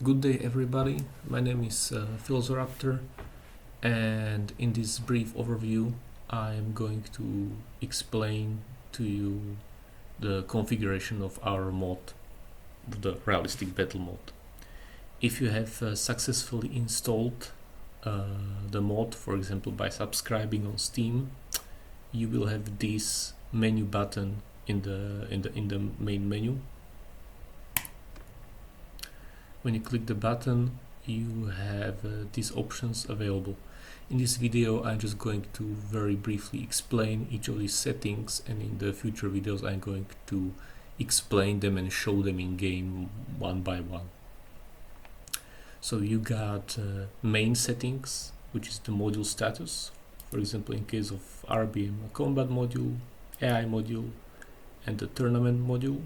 Good day everybody, my name is Philosopher, and in this brief overview I am going to explain to you the configuration of our mod, the realistic battle mode. If you have successfully installed the mod, for example by subscribing on Steam, you will have this menu button in the main menu. When you click the button, you have these options available. In this video, I'm just going to very briefly explain each of these settings, and in the future videos, I'm going to explain them and show them in game one by one. So you got main settings, which is the module status. For example, in case of RBM, a combat module, AI module, and the tournament module.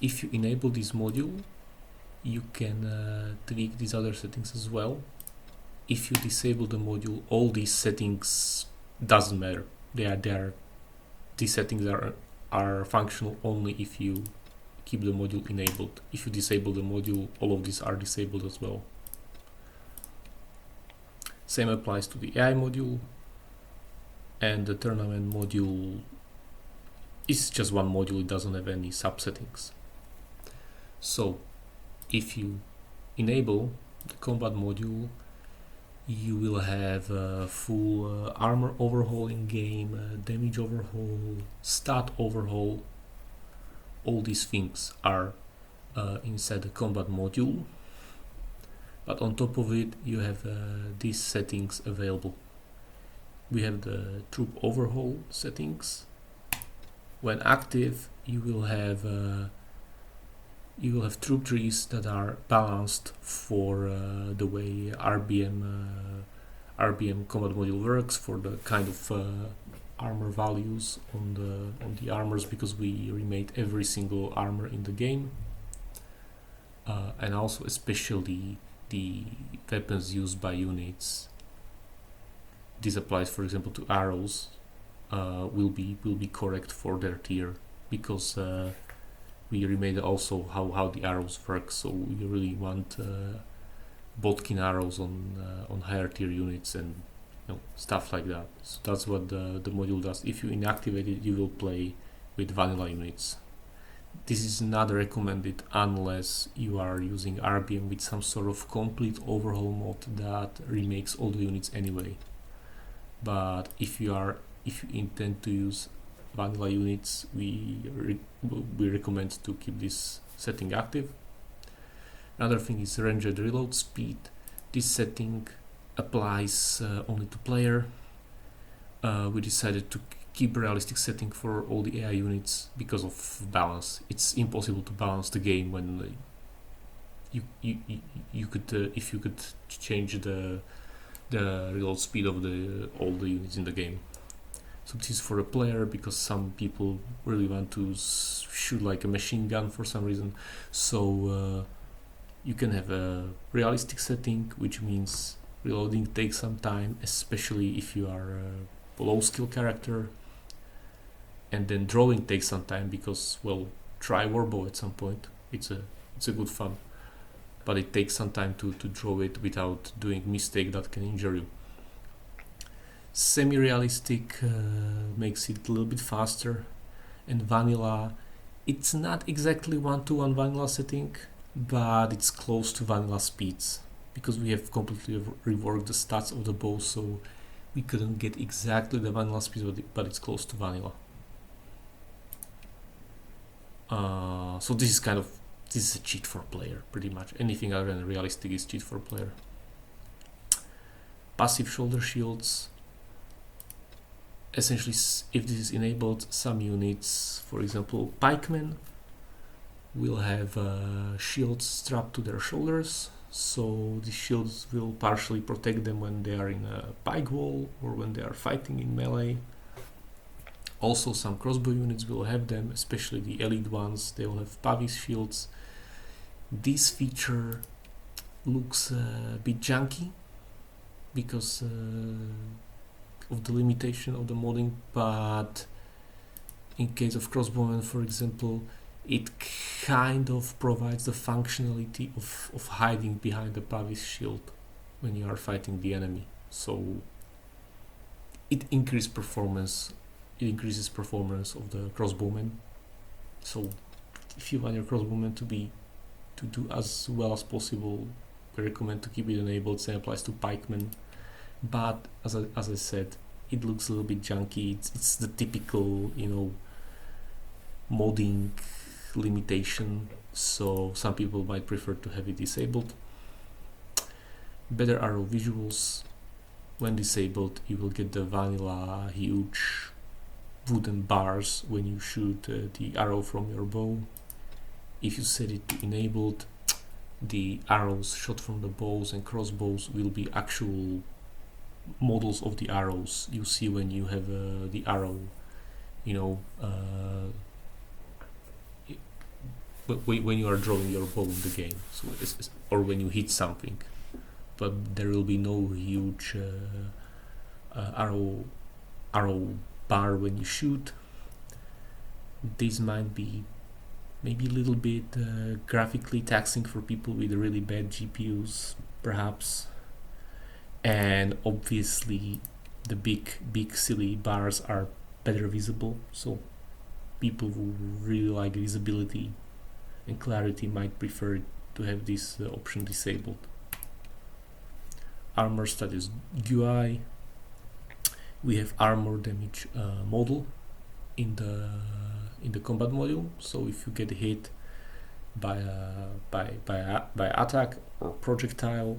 If you enable this module, you can tweak these other settings as well. If you disable the module, all these settings doesn't matter. These settings are functional only if you keep the module enabled. If you disable the module, all of these are disabled as well. Same applies to the AI module, and the tournament module is just one module, it doesn't have any subsettings. So if you enable the combat module, you will have a full armor overhaul in game, damage overhaul, stat overhaul. All these things are inside the combat module, but on top of it you have these settings available. We have the troop overhaul settings. When active, you will have troop trees that are balanced for the way RBM combat module works, for the kind of armor values on the armors, because we remade every single armor in the game, and also especially the weapons used by units. This applies, for example, to arrows. Will be correct for their tier, because we remade also how the arrows work. So we really want Botkin arrows on higher tier units and stuff like that. So that's what the module does. If you inactivate it, you will play with vanilla units. This is not recommended unless you are using RBM with some sort of complete overhaul mode that remakes all the units anyway. But if you intend to use vanilla units, we recommend to keep this setting active. Another thing is ranged reload speed. This setting applies only to player. We decided to keep a realistic setting for all the AI units because of balance. It's impossible to balance the game when you could if you could change the reload speed of all the units in the game. So this is for a player, because some people really want to shoot like a machine gun for some reason. So you can have a realistic setting, which means reloading takes some time, especially if you are a low skill character. And then drawing takes some time, because, well, try warbow at some point. It's a good fun, but it takes some time to draw it without doing mistake that can injure you. Semi-realistic makes it a little bit faster, and vanilla, it's not exactly one-to-one vanilla setting, but it's close to vanilla speeds, because we have completely reworked the stats of the bow, so we couldn't get exactly the vanilla speeds, but it's close to vanilla. So this is a cheat for player, pretty much. Anything other than realistic is cheat for player. Passive shoulder shields. Essentially, if this is enabled, some units, for example pikemen, will have shields strapped to their shoulders, so the shields will partially protect them when they are in a pike wall or when they are fighting in melee. Also, some crossbow units will have them, especially the elite ones. They will have Pavis shields. This feature looks a bit junky because of the limitation of the modding, but in case of crossbowmen, for example, it kind of provides the functionality of hiding behind the Pavis shield when you are fighting the enemy. So it increases performance. It increases performance of the crossbowman. So if you want your crossbowman to do as well as possible, we recommend to keep it enabled. Same applies to pikemen. But as I said, it looks a little bit junky. It's the typical, modding limitation. So some people might prefer to have it disabled. Better arrow visuals. When disabled, you will get the vanilla huge wooden bars when you shoot the arrow from your bow. If you set it to enabled, the arrows shot from the bows and crossbows will be actual models of the arrows you see when you have the arrow, when you are drawing your bow in the game, so or when you hit something. But there will be no huge arrow bar when you shoot. This might be maybe a little bit graphically taxing for people with really bad GPUs, perhaps. And obviously the big silly bars are better visible, so people who really like visibility and clarity might prefer to have this option disabled. Armor status GUI. We have armor damage model in the combat module. So if you get hit by attack or projectile,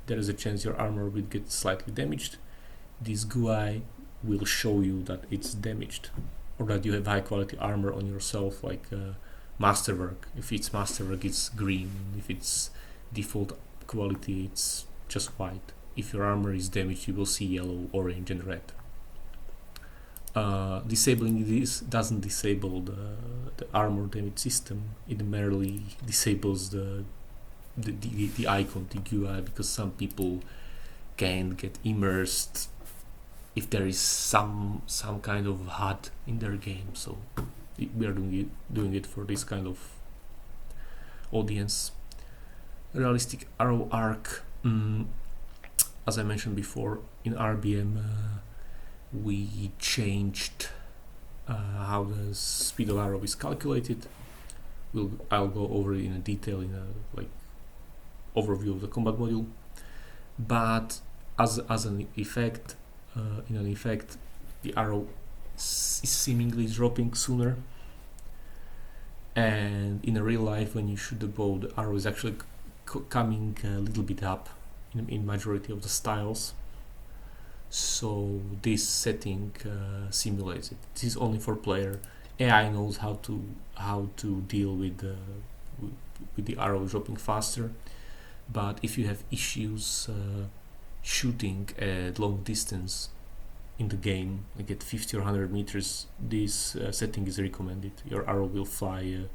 there is a chance your armor will get slightly damaged. This GUI will show you that it's damaged, or that you have high quality armor on yourself, like Masterwork. If it's Masterwork, it's green. If it's default quality, it's just white. If your armor is damaged, you will see yellow, orange, and red. Disabling this doesn't disable the armor damage system. It merely disables the icon, the GUI, because some people can get immersed if there is some kind of HUD in their game. So we are doing it for this kind of audience. Realistic arrow arc. As I mentioned before, in RBM we changed how the speed of arrow is calculated. I'll go over it in detail in a overview of the combat module. But as an effect, the arrow is seemingly dropping sooner. And in a real life, when you shoot the bow, the arrow is actually coming a little bit up in majority of the styles. So this setting simulates it. This is only for player. AI knows how to deal with the arrow dropping faster. But if you have issues shooting at long distance in the game, like at 50 or 100 meters, this setting is recommended. Your arrow will fly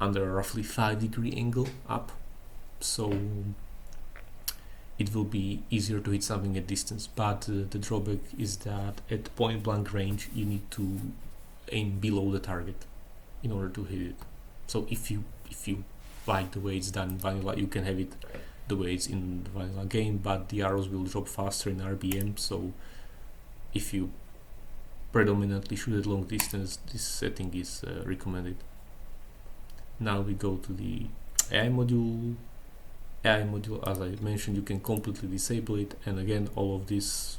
under a roughly 5-degree angle up, so it will be easier to hit something at distance. But the drawback is that at point blank range you need to aim below the target in order to hit it. So if you like the way it's done in vanilla, you can have it the way it's in the vanilla game, but the arrows will drop faster in RBM. So if you predominantly shoot at long distance, this setting is recommended. Now we go to the AI module. AI module, as I mentioned, you can completely disable it, and again, all of these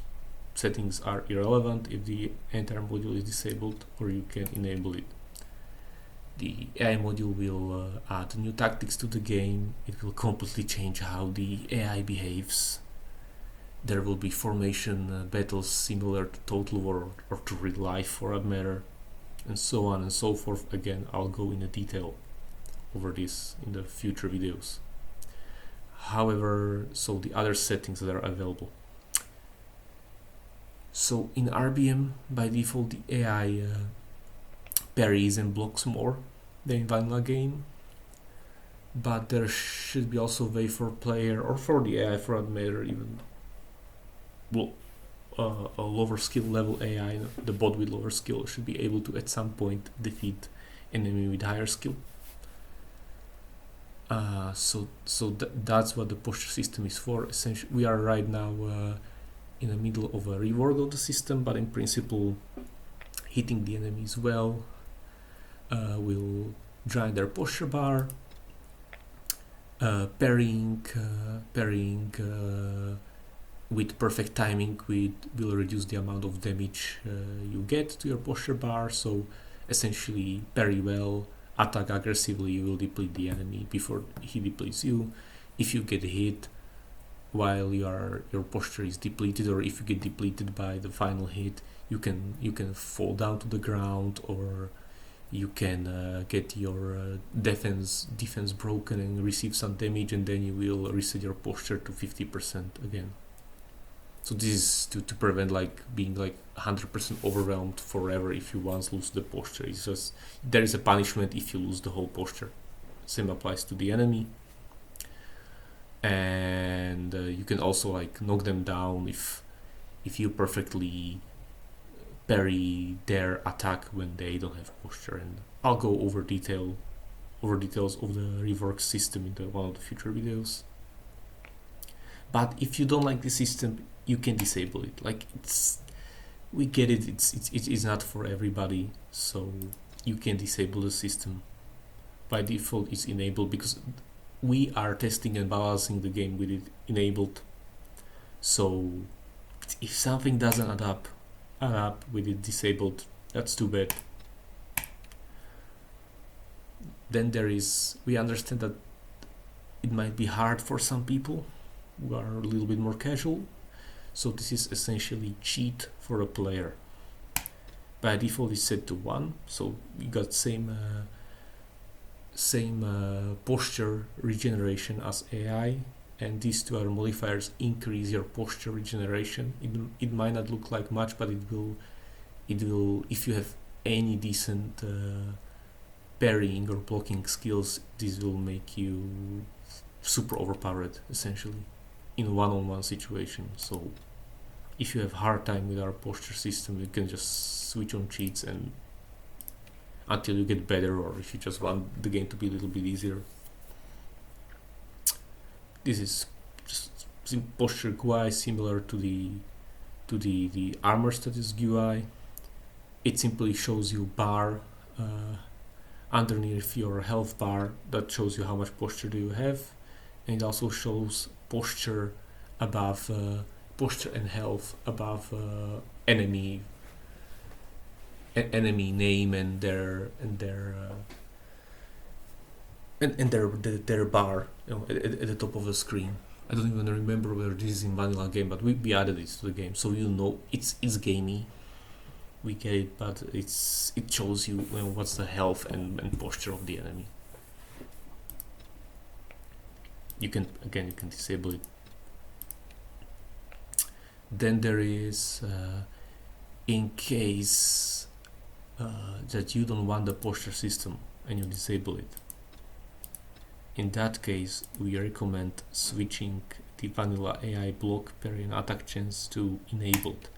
settings are irrelevant if the entire module is disabled, or you can enable it. The AI module will add new tactics to the game. It will completely change how the AI behaves. There will be formation battles similar to Total War or to real life for that matter, and so on and so forth. Again, I'll go into detail over this in the future videos. However, so the other settings that are available. So in RBM, by default, the AI parries and blocks more than in vanilla game, but there should be also a way for player, or for the AI for that matter, even a lower skill level AI, the bot with lower skill, should be able to at some point defeat enemy with higher skill. That's what the posture system is for. Essentially, we are right now in the middle of a rework of the system, but in principle, hitting the enemies well will drive their posture bar. Parrying with perfect timing will reduce the amount of damage you get to your posture bar. So essentially, parry well, attack aggressively, you will deplete the enemy before he depletes you. If you get hit while your posture is depleted, or if you get depleted by the final hit, you can fall down to the ground, or you can get your defense broken and receive some damage, and then you will reset your posture to 50% again. So this is to prevent like being like 100% overwhelmed forever if you once lose the posture. It's just there is a punishment if you lose the whole posture. Same applies to the enemy. And you can also like knock them down if you perfectly parry their attack when they don't have posture. And I'll go over details of the rework system in one of the future videos. But if you don't like the system, you can disable it. Like we get it. It is not for everybody, so you can disable the system. By default, it's enabled because we are testing and balancing the game with it enabled. So if something doesn't add up with it disabled, that's too bad. Then we understand that it might be hard for some people who are a little bit more casual. So this is essentially cheat for a player. By default, it's set to 1. So we got same posture regeneration as AI, and these two other modifiers increase your posture regeneration. It might not look like much, but it will if you have any decent parrying or blocking skills, this will make you super overpowered essentially in one-on-one situation. So if you have hard time with our posture system, you can just switch on cheats and until you get better, or if you just want the game to be a little bit easier. This is just posture GUI similar to the armor status GUI. It simply shows you bar underneath your health bar that shows you how much posture do you have, and it also shows posture above posture and health above enemy name and their bar, at the top of the screen. I don't even remember whether this is in vanilla game, but we added it to the game, so you know it's gamey. We get it, but it shows you what's the health and posture of the enemy. You can disable it. Then there is in case that you don't want the posture system and you disable it. In that case, we recommend switching the vanilla AI block, parry and attack chance to enabled.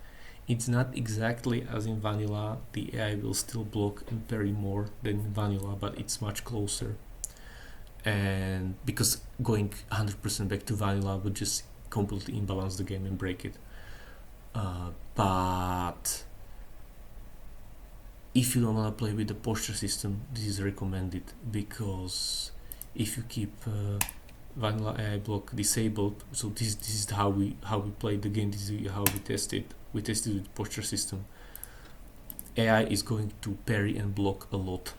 It's not exactly as in vanilla, the AI will still block and parry more than in vanilla, but it's much closer. And because going 100% back to vanilla would just completely imbalance the game and break it. But if you don't want to play with the posture system, this is recommended, because if you keep vanilla AI block disabled, so this is how we play the game, this is how we test it. We tested with posture system. AI is going to parry and block a lot,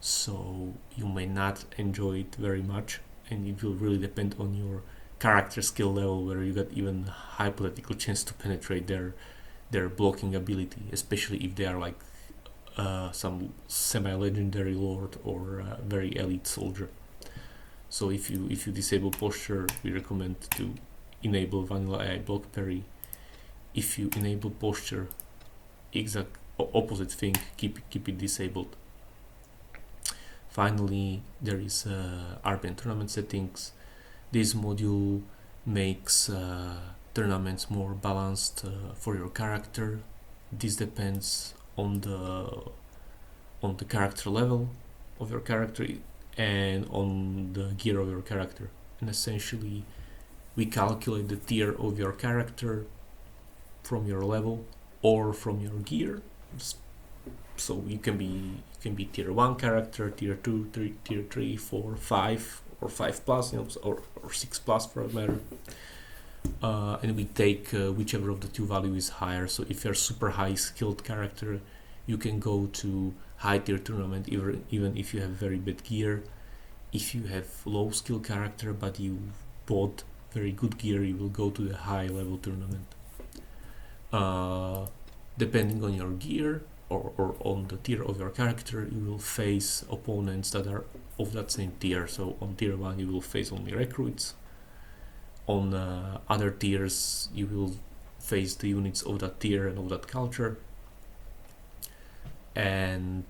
so you may not enjoy it very much, and it will really depend on your character skill level, where you got even hypothetical chance to penetrate their blocking ability, especially if they are like some semi-legendary lord or very elite soldier. So if you disable posture, we recommend to enable vanilla AI block parry. If you enable posture, exact opposite thing, keep it disabled. Finally, there is RBN tournament settings. This module makes tournaments more balanced for your character. This depends on on the character level of your character and on the gear of your character. And essentially we calculate the tier of your character from your level or from your gear. So you can be tier 1 character, tier 2, tier 3, 4, 5, or 5 plus, or 6 plus for that matter. And we take whichever of the two value is higher. So if you're super high skilled character, you can go to high tier tournament even if you have very bad gear. If you have low skill character but you bought very good gear, you will go to the high level tournament. Depending on your gear or on the tier of your character, you will face opponents that are of that same tier. So on tier 1 you will face only recruits. On other tiers you will face the units of that tier and of that culture, and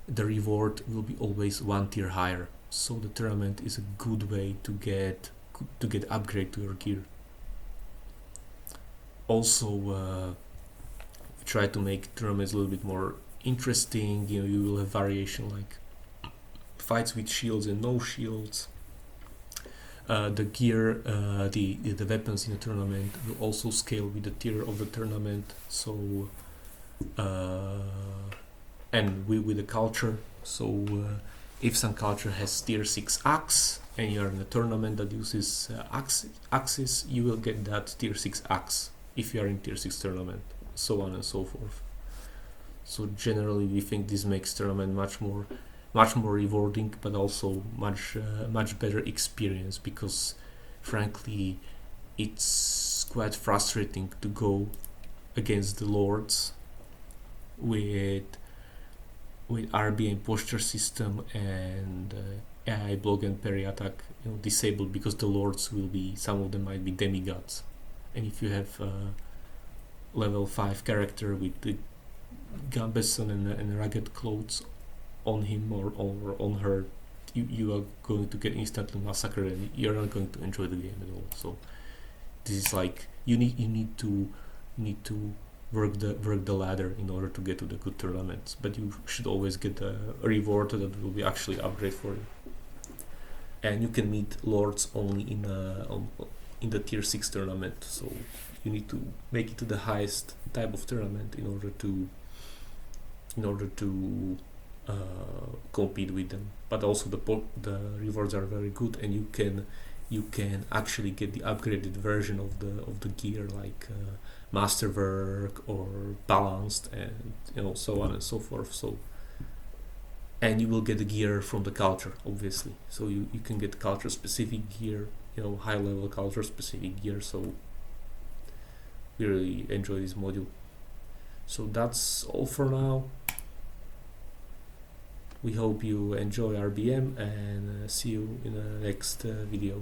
the reward will be always one tier higher. So the tournament is a good way to get upgrade to your gear. Also, we try to make tournaments a little bit more interesting. You will have variation like fights with shields and no shields. The gear, the weapons in the tournament will also scale with the tier of the tournament. So, and with the culture. So, if some culture has tier 6 axe and you are in a tournament that uses axes, you will get that tier 6 axe if you are in tier 6 tournament, so on and so forth. So generally, we think this makes tournament much more rewarding, but also much better experience, because frankly it's quite frustrating to go against the lords with RBM posture system and AI block and parry attack disabled, because the lords will be, some of them might be demigods, and if you have a level 5 character with the gambeson and ragged clothes on him or on her, you are going to get instantly massacred and you're not going to enjoy the game at all. So this is like you need to work the ladder in order to get to the good tournaments, but you should always get a reward that will be actually upgrade for you. And you can meet lords only in the tier 6 tournament, so you need to make it to the highest type of tournament in order to compete with them. But also the rewards are very good, and you can actually get the upgraded version of the gear, like masterwork or balanced, and so on and so forth. So, and you will get the gear from the culture, obviously. So you can get culture specific gear, high level culture specific gear. So we really enjoy this module. So that's all for now. We hope you enjoy RBM, and see you in the next video.